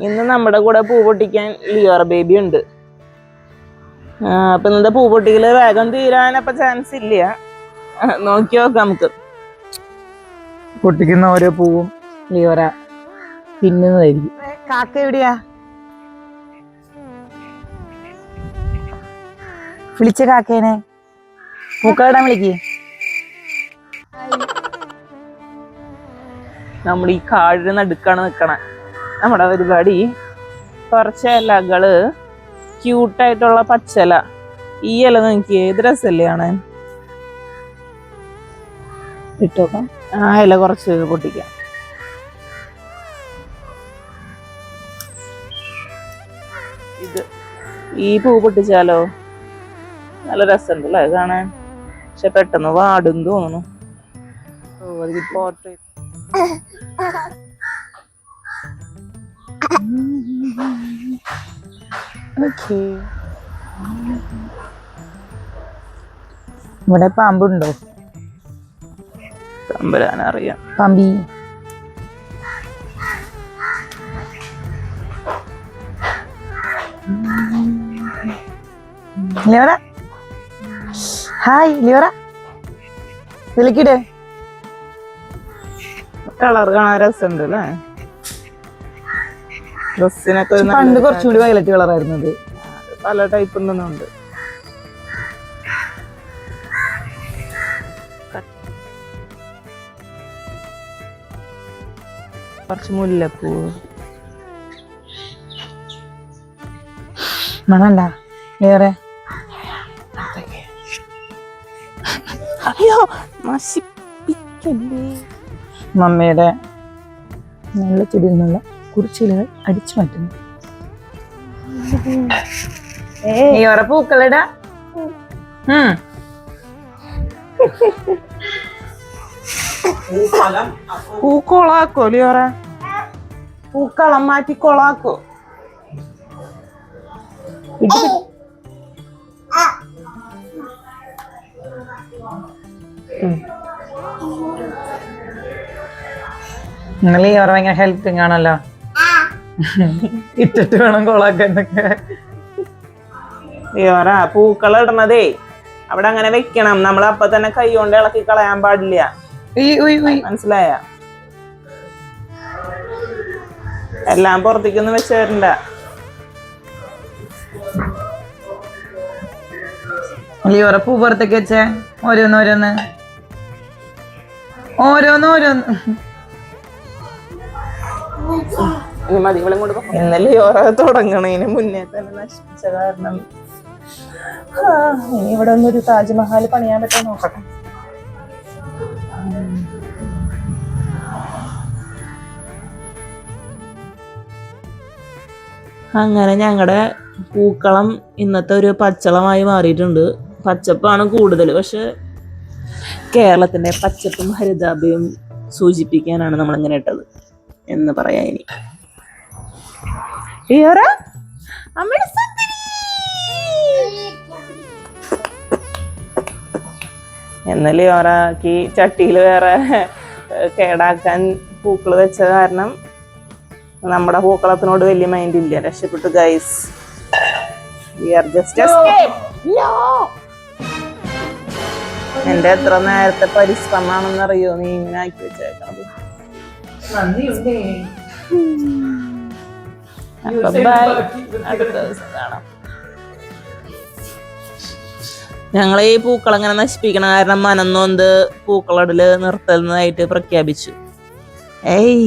ഇന്ന് നമ്മുടെ കൂടെ പൂ പൊട്ടിക്കാൻ ലിയോറ ബേബി ഉണ്ട്. അപ്പൊ ഇന്നത്തെ പൂ പൊട്ടിക്കല് വേഗം തീരാനപ്പ ചാൻസ് ഇല്ല. നോക്കി നോക്കാം നമുക്ക്. പൊട്ടിക്കുന്ന ഓരോ പൂവും ലിയോറ തിന്നുന്നതായിരിക്കും. കാക്ക എവിടെയാ? വിളിച്ച കാക്കേനെ പൂക്കളിടാൻ വിളിക്ക്. നമ്മൾ ഈ കാടിന് നടുക്കാണ് നിക്കണ. നമ്മുടെ പരിപാടി കുറച്ച് ഇലകള് ക്യൂട്ടായിട്ടുള്ള പച്ചില. ഈ ഇല നോക്കി ഏത് രസല്ലേ കാണാൻ. ഇട്ടോക്കാം. ആ ഇല കുറച്ച് പൊട്ടിക്കാം. ഇത് ഈ പൂ പൊട്ടിച്ചാലോ? നല്ല രസമുണ്ടല്ലേ കാണാൻ. പക്ഷെ പെട്ടെന്ന് വാടും തോന്നുന്നു. പോട്ടെ. ഇവിടെ പാമ്പുണ്ടോ? തമ്പുരാനറിയാം. പാമ്പി ലിയോറ. ഹായ് ലിയോറ. വിളിക്കട്ടെ. കളർ കാണാൻ രസമുണ്ട് അല്ലേ? ഡ്രസ്സിനൊക്കെ പണ്ട് കുറച്ചുകൂടി വയലറ്റ് കളറായിരുന്നത്. പല ടൈപ്പ് ഉണ്ടെന്നുണ്ട്. കുറച്ച് മുല്ലപ്പൂ. മണണ്ട ലിയോറ. അയ്യോ നശിപ്പിക്കല്ലേ. മമ്മയുടെ നല്ല ചെടിയിൽ നിന്നുള്ള കുറിച്ചിലകൾ അടിച്ചു മാറ്റുന്നു. ലിയോറ പൂക്കളിടാ. പൂ കൊളാക്കോ ലിയോറ? പൂക്കളം മാറ്റി കൊളാക്കോ? ലിയോറ ഭയങ്കര ഹെൽപ്പിങ് ആണല്ലോ. ഇട്ടിട്ട് വേണം കൊളാക്കാനൊക്കെ. ലിയോറ പൂക്കളം ഇടണതേ അവിടെ അങ്ങനെ വെക്കണം. നമ്മൾ അപ്പൊ തന്നെ കൈ കൊണ്ട് ഇളക്കി കളയാൻ പാടില്ല. മനസ്സിലായ? എല്ലാം പുറത്തേക്കൊന്നും വെച്ച് തരണ്ട. ലിയോറ പൂ പുറത്തേക്ക് വെച്ചേ. ഓരോന്ന് മതി. ഇവിടെ കൊണ്ട് ഇന്നലെ ലിയോറ തുടങ്ങണതിന് മുന്നേ തന്നെ നശിപ്പിച്ച കാരണം ഇനി ഇവിടെ ഒന്നൊരു താജ്മഹൽ പണിയാൻ പറ്റാൻ നോക്കട്ടെ. അങ്ങനെ ഞങ്ങളുടെ പൂക്കളം ഇന്നത്തെ ഒരു പച്ചളമായി മാറിയിട്ടുണ്ട്. പച്ചപ്പാണ് കൂടുതൽ. പക്ഷെ കേരളത്തിന്റെ പച്ചപ്പും ഹരിതാഭയും സൂചിപ്പിക്കാനാണ് നമ്മളിങ്ങനെ ഇട്ടത് എന്ന് പറയാ. ഇനി എന്നല്ലേ ലിയോറക്ക് ചട്ടിയിൽ വേറെ കേടാക്കാൻ പൂക്കൾ വെച്ച കാരണം നമ്മുടെ പൂക്കളത്തിനോട് വലിയ മൈൻഡ് ഇല്ല. രക്ഷപ്പെട്ടു ഗൈസ്. എന്റെ എത്ര നേരത്തെ പരിശ്രമാണെന്നറിയോ നീ ഇങ്ങനെ ആക്കി വെച്ചേക്കണത്. അപ്പൊ ബൈ. അടുത്ത ദിവസം കാണാം. ഞങ്ങൾ ഈ പൂക്കളങ്ങനെ നശിപ്പിക്കണ കാരണം മനന്നൊന്ത് പൂക്കളിടല് നിർത്തുന്നതായിട്ട് പ്രഖ്യാപിച്ചു. ഏയ്